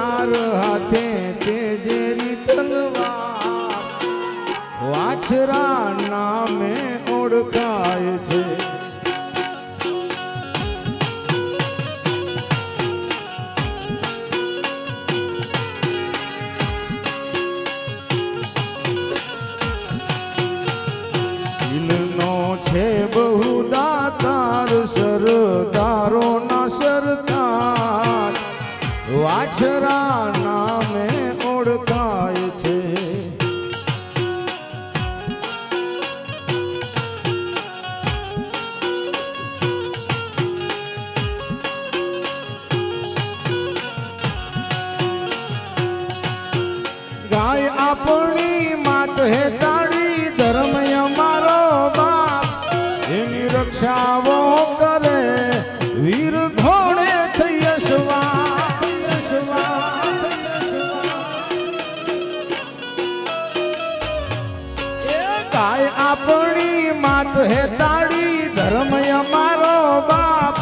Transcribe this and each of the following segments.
ચાર હાથે તેજેરી તલવાર વાછરા નામે ઓળખાય છે. છે બહુ દાતાર સરદારો ના સરદાર વાછરા નામે ઓળખાય છે. ગાય આપણી માત હે તાળી ધર્મ અમારો બાપ એની રક્ષાઓ કરે વીર ઘોડે થઈ યશવા. એ ગાય આપણી માત હે તાળી ધર્મ અમારો બાપ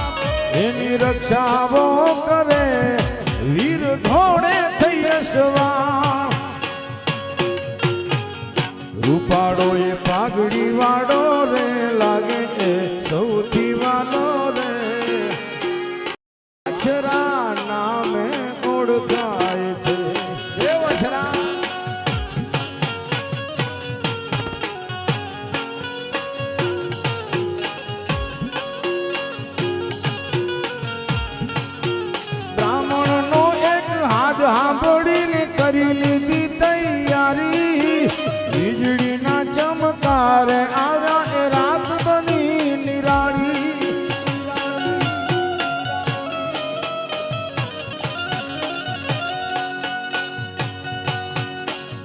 એની રક્ષાઓ કરે વીર ઘોડે થઈ યશવા. રૂપાડો એ પાઘડી વાળો રે લાગે એ સૌથી વાલો રે વાછરા નામે ઓળખાય છે. જય વાછરા. બ્રાહ્મણ નો એક હાથ સાંભળીને કરી લીધી તૈયારી વીજળી ના ચમકારે આવ્યા એ રાત બની નિરાળી.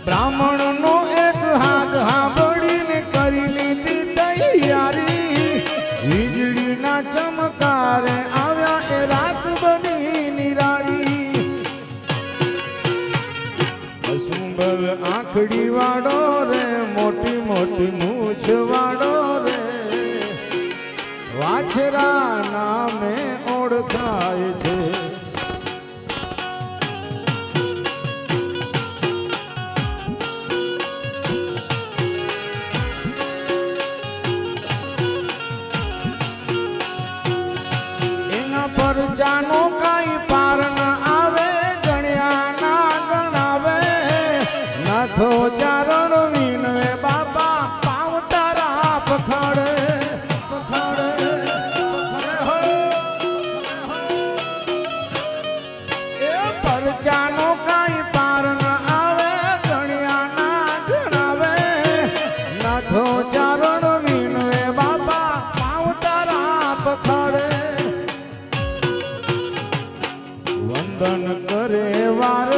બ્રાહ્મણ નો એક હાથ સાંભળીને કરી લીધી તૈયારી વીજળી ના ચમકારે આવ્યા એ રાત બની નિરાળી. અસુંબલ આંખડી વાળો રે મોટી મોટી મૂછ વાળો રે વાછરા નામે ઓળખાય છે. એના પર જાનો કાંઈ પાર ન આવે ગણ્યા ના ગણાવે નાથો ચારણ વિનવે બાબા પાવ તારા પખડે પખડે હો. એ પરચાનો કાંઈ પાર ન આવે ગણ્યા ના ગણાવે નાથો ચારણ વિનવે બાબા પાવ તારા પખડે. વંદન કરે વાર